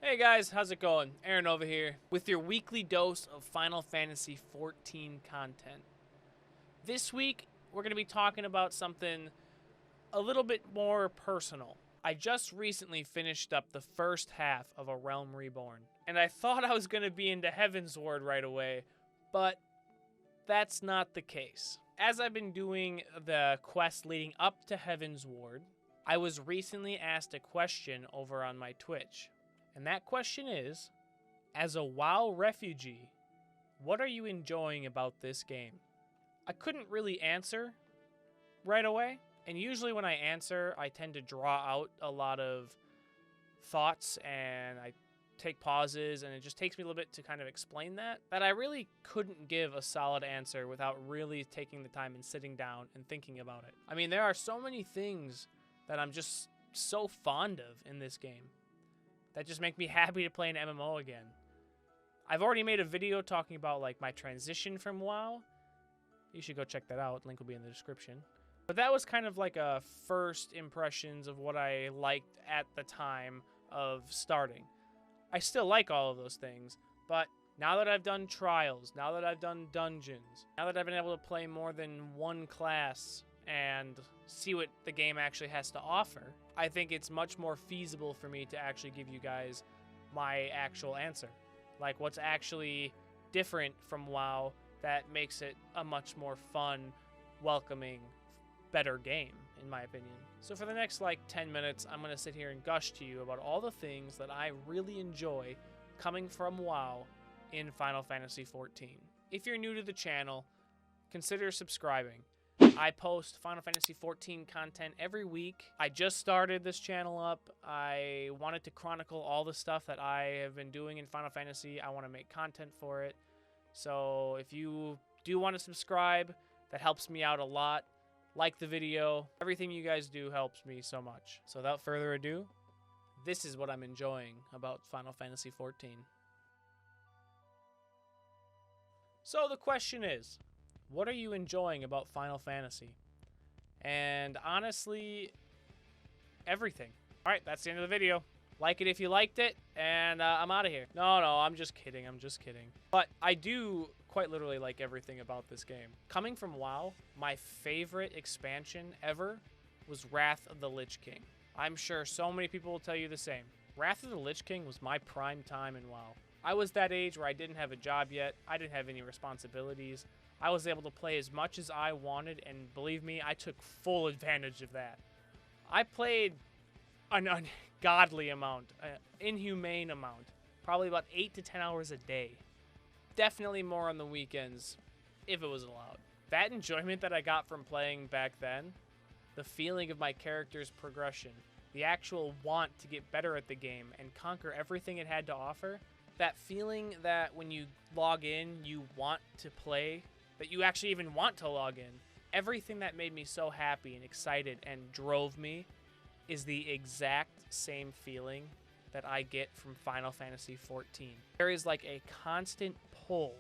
Hey guys, how's it going? Aaron over here with your weekly dose of Final Fantasy XIV content. This week, we're going to be talking about something a little bit more personal. I just recently finished up the first half of A Realm Reborn, and I thought I was going to be into Heavensward right away, but that's not the case. As I've been doing the quest leading up to Heavensward, I was recently asked a question over on my Twitch. And that question is, as a WoW refugee, what are you enjoying about this game? I couldn't really answer right away. And usually when I answer, I tend to draw out a lot of thoughts and I take pauses, and it just takes me a little bit to kind of explain that I really couldn't give a solid answer without really taking the time and sitting down and thinking about it. I mean, there are so many things that I'm just so fond of in this game that just make me happy to play an MMO again. I've already made a video talking about like my transition from WoW. You should go check that out. Link will be in the description. But that was kind of like a first impressions of what I liked at the time of starting. I still like all of those things, but now that I've done trials, now that I've done dungeons, now that I've been able to play more than one class and see what the game actually has to offer, I think it's much more feasible for me to actually give you guys my actual answer. Like what's actually different from WoW that makes it a much more fun, welcoming, better game, in my opinion. So for the next like 10 minutes, I'm going to sit here and gush to you about all the things that I really enjoy coming from WoW in Final Fantasy XIV. If you're new to the channel, consider subscribing. I post Final Fantasy XIV content every week. I just started this channel up. I wanted to chronicle all the stuff that I have been doing in Final Fantasy. I want to make content for it. So if you do want to subscribe, that helps me out a lot. Like the video. Everything you guys do helps me so much. So without further ado, this is what I'm enjoying about Final Fantasy XIV. So the question is, what are you enjoying about Final Fantasy? And honestly, everything. All right, that's the end of the video. Like it if you liked it, and I'm out of here. No, I'm just kidding. But I do quite literally like everything about this game. Coming from WoW, my favorite expansion ever was Wrath of the Lich King. I'm sure so many people will tell you the same. Wrath of the Lich King was my prime time in WoW. I was that age where I didn't have a job yet. I didn't have any responsibilities. I was able to play as much as I wanted, and believe me, I took full advantage of that. I played an ungodly amount, an inhumane amount, probably about 8 to 10 hours a day. Definitely more on the weekends, if it was allowed. That enjoyment that I got from playing back then, the feeling of my character's progression, the actual want to get better at the game and conquer everything it had to offer, that feeling that when you log in, you want to play, that you actually even want to log in. Everything that made me so happy and excited and drove me is the exact same feeling that I get from Final Fantasy XIV. There is like a constant pull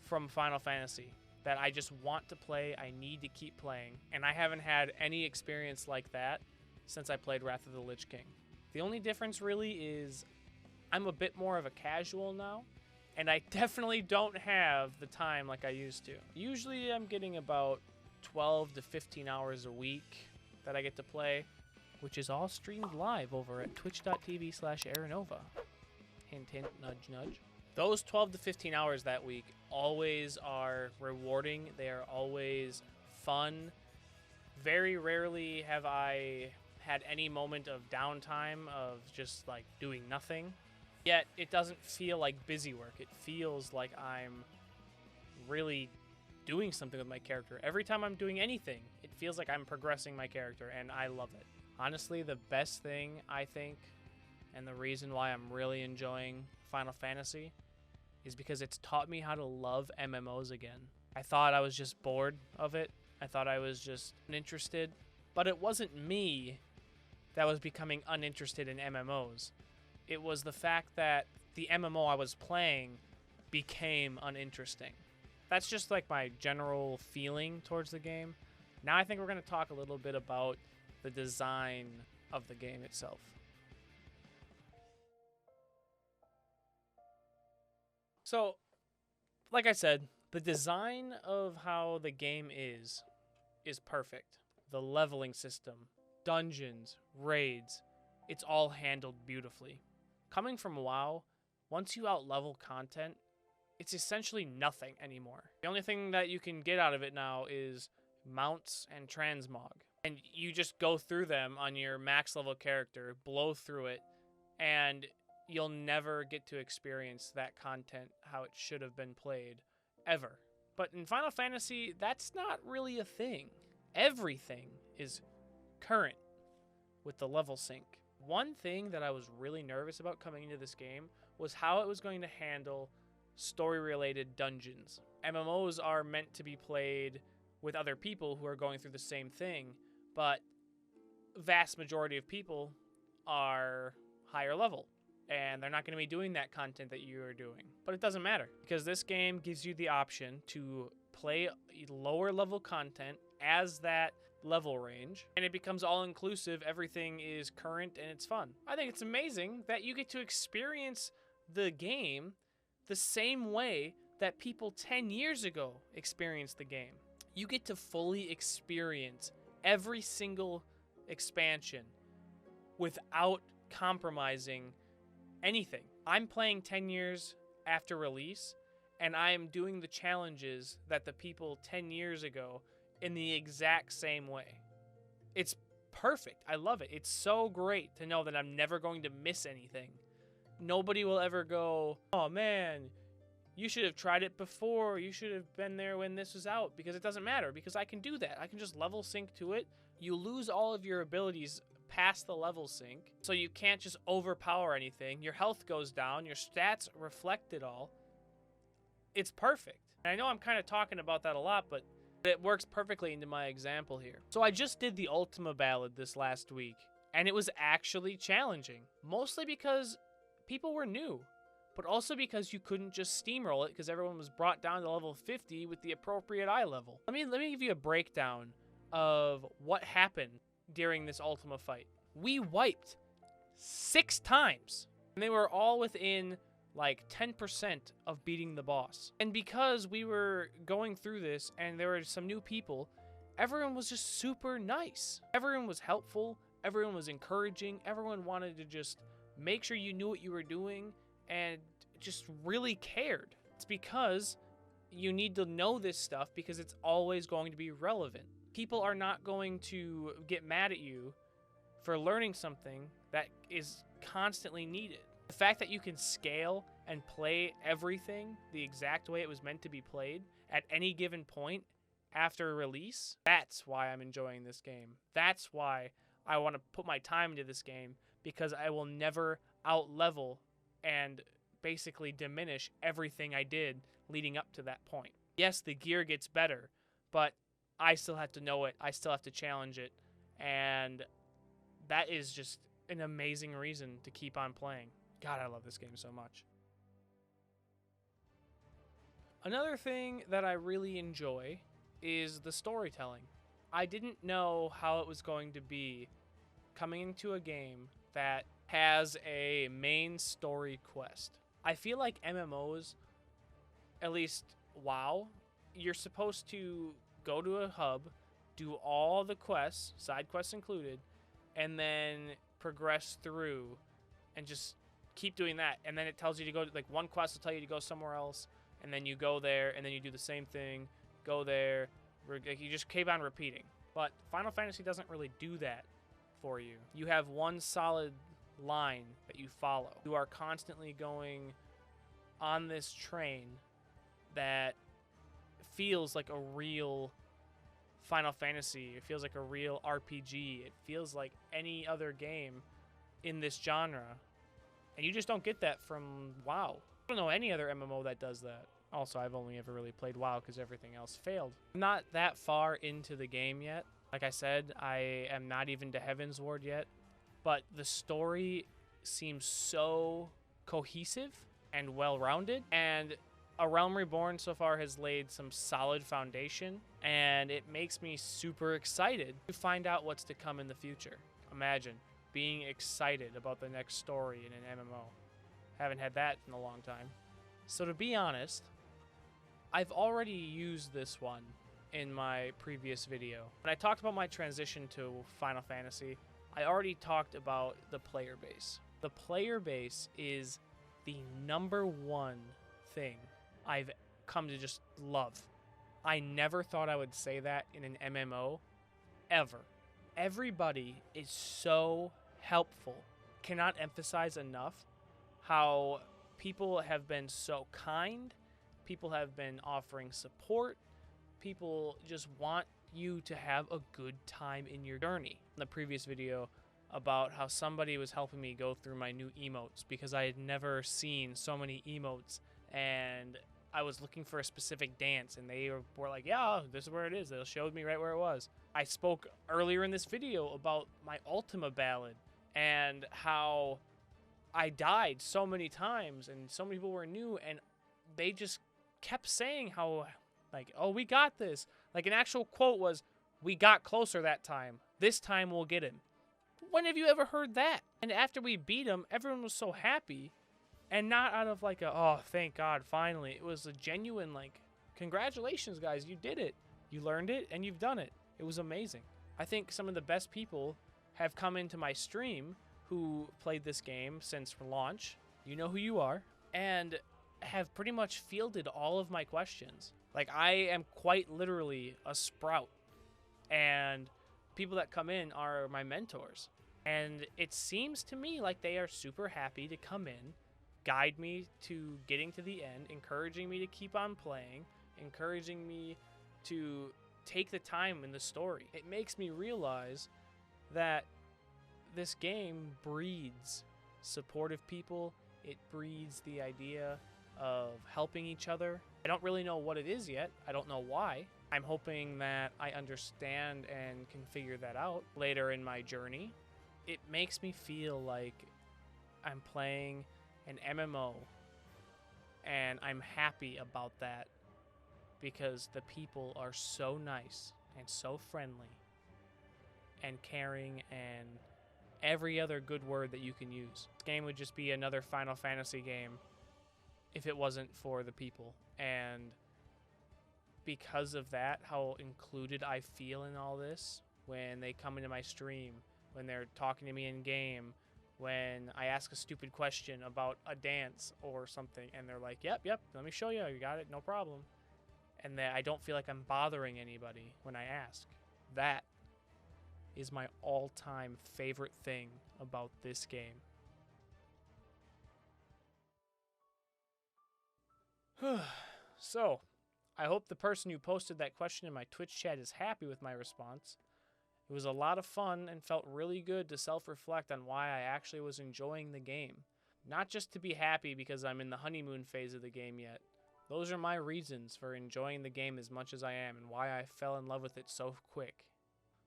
from Final Fantasy that I just want to play, I need to keep playing, and I haven't had any experience like that since I played Wrath of the Lich King. The only difference really is I'm a bit more of a casual now, and I definitely don't have the time like I used to. Usually I'm getting about 12 to 15 hours a week that I get to play, which is all streamed live over at twitch.tv/Aaronova. Hint, hint, nudge, nudge. Those 12 to 15 hours that week always are rewarding. They are always fun. Very rarely have I had any moment of downtime of just like doing nothing. Yet, it doesn't feel like busy work. It feels like I'm really doing something with my character. Every time I'm doing anything, it feels like I'm progressing my character, and I love it. Honestly, the best thing, I think, and the reason why I'm really enjoying Final Fantasy is because it's taught me how to love MMOs again. I thought I was just bored of it. I thought I was just uninterested. But it wasn't me that was becoming uninterested in MMOs. It was the fact that the MMO I was playing became uninteresting. That's just like my general feeling towards the game. Now I think we're going to talk a little bit about the design of the game itself. So, like I said, the design of how the game is perfect. The leveling system, dungeons, raids, it's all handled beautifully. Coming from WoW, once you outlevel content, it's essentially nothing anymore. The only thing that you can get out of it now is mounts and transmog. And you just go through them on your max level character, blow through it, and you'll never get to experience that content how it should have been played, ever. But in Final Fantasy, that's not really a thing. Everything is current with the level sync. One thing that I was really nervous about coming into this game was how it was going to handle story-related dungeons. MMOs are meant to be played with other people who are going through the same thing, but vast majority of people are higher level, and they're not going to be doing that content that you are doing. But it doesn't matter, because this game gives you the option to play lower level content as that level range, and it becomes all-inclusive. Everything is current and it's fun. I think it's amazing that you get to experience the game the same way that people 10 years ago experienced the game. You get to fully experience every single expansion without compromising anything. I'm playing 10 years after release, and I am doing the challenges that the people 10 years ago in the exact same way. It's perfect. I love it. It's so great to know that I'm never going to miss anything. Nobody will ever go, oh man, you should have tried it before. You should have been there when this was out, because it doesn't matter, because I can do that. I can just level sync to it. You lose all of your abilities past the level sync, so you can't just overpower anything. Your health goes down. Your stats reflect it all. It's perfect. And I know I'm kind of talking about that a lot, but it works perfectly into my example here. So I just did the Ultima Ballad this last week, and it was actually challenging. Mostly because people were new, but also because you couldn't just steamroll it because everyone was brought down to level 50 with the appropriate eye level. Let me give you a breakdown of what happened during this Ultima fight. We wiped 6 times, and they were all within like 10% of beating the boss. And because we were going through this and there were some new people, everyone was just super nice. Everyone was helpful. Everyone was encouraging. Everyone wanted to just make sure you knew what you were doing and just really cared. It's because you need to know this stuff because it's always going to be relevant. People are not going to get mad at you for learning something that is constantly needed. The fact that you can scale and play everything the exact way it was meant to be played at any given point after release, that's why I'm enjoying this game. That's why I want to put my time into this game, because I will never out-level and basically diminish everything I did leading up to that point. Yes, the gear gets better, but I still have to know it. I still have to challenge it, and that is just an amazing reason to keep on playing. God, I love this game so much. Another thing that I really enjoy is the storytelling. I didn't know how it was going to be coming into a game that has a main story quest. I feel like MMOs, at least WoW, you're supposed to go to a hub, do all the quests, side quests included, and then progress through and just keep doing that. And then it tells you to go, like one quest will tell you to go somewhere else, and then you go there, and then you do the same thing, go there, you just keep on repeating. But Final Fantasy doesn't really do that for you. You have one solid line that you follow. You are constantly going on this train that feels like a real Final Fantasy. It feels like a real RPG. It feels like any other game in this genre. And you just don't get that from WoW. I don't know any other MMO that does that. Also, I've only ever really played WoW because everything else failed. I'm not that far into the game yet. Like I said, I am not even to Heavensward yet. But the story seems so cohesive and well-rounded. And A Realm Reborn so far has laid some solid foundation. And it makes me super excited to find out what's to come in the future. Imagine being excited about the next story in an MMO. Haven't had that in a long time. So to be honest, I've already used this one in my previous video. When I talked about my transition to Final Fantasy, I already talked about the player base. The player base is the #1 thing I've come to just love. I never thought I would say that in an MMO, ever. Everybody is so helpful. Cannot emphasize enough how people have been so kind. People have been offering support. People just want you to have a good time in your journey. In the previous video about how somebody was helping me go through my new emotes because I had never seen so many emotes, and I was looking for a specific dance, and they were like, yeah, this is where it is. They showed me right where it was. I spoke earlier in this video about my Ultima ballad and how I died so many times and so many people were new, and they just kept saying how, like, oh, we got this. Like, an actual quote was, we got closer that time. This time we'll get him. When have you ever heard that? And after we beat him, everyone was so happy. And not out of like a, oh, thank God, finally. It was a genuine, like, congratulations, guys, you did it. You learned it, and you've done it. It was amazing. I think some of the best people have come into my stream who played this game since launch. You know who you are. And have pretty much fielded all of my questions. Like, I am quite literally a sprout. And people that come in are my mentors. And it seems to me like they are super happy to come in, guide me to getting to the end, encouraging me to keep on playing, encouraging me to take the time in the story. It makes me realize that this game breeds supportive people. It breeds the idea of helping each other. I don't really know what it is yet. I don't know why. I'm hoping that I understand and can figure that out later in my journey. It makes me feel like I'm playing an MMO, and I'm happy about that because the people are so nice and so friendly and caring and every other good word that you can use. This game would just be another Final Fantasy game if it wasn't for the people. And because of that, how included I feel in all this, when they come into my stream, when they're talking to me in game, when I ask a stupid question about a dance or something, and they're like, yep, let me show you, you got it, no problem. And that I don't feel like I'm bothering anybody when I ask. That is my all-time favorite thing about this game. So, I hope the person who posted that question in my Twitch chat is happy with my response. It was a lot of fun and felt really good to self-reflect on why I actually was enjoying the game. Not just to be happy because I'm in the honeymoon phase of the game yet. Those are my reasons for enjoying the game as much as I am and why I fell in love with it so quick.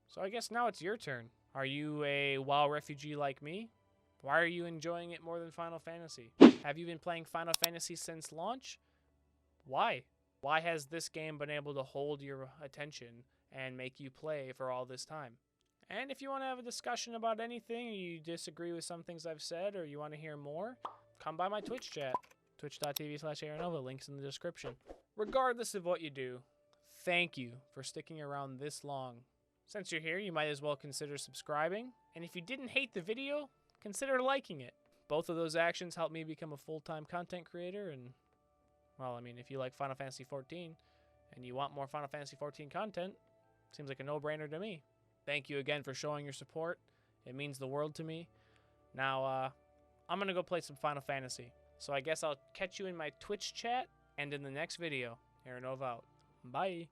So I guess now it's your turn. Are you a WoW refugee like me? Why are you enjoying it more than Final Fantasy? Have you been playing Final Fantasy since launch? Why? Why has this game been able to hold your attention and make you play for all this time? And if you want to have a discussion about anything, or you disagree with some things I've said, or you want to hear more, come by my Twitch chat. Twitch.tv/Aronova, links in the description. Regardless of what you do, thank you for sticking around this long. Since you're here, you might as well consider subscribing. And if you didn't hate the video, consider liking it. Both of those actions help me become a full-time content creator, and, well, I mean, if you like Final Fantasy XIV and you want more Final Fantasy XIV content, seems like a no-brainer to me. Thank you again for showing your support. It means the world to me. Now, I'm going to go play some Final Fantasy. So I guess I'll catch you in my Twitch chat and in the next video. Aronova out. Bye.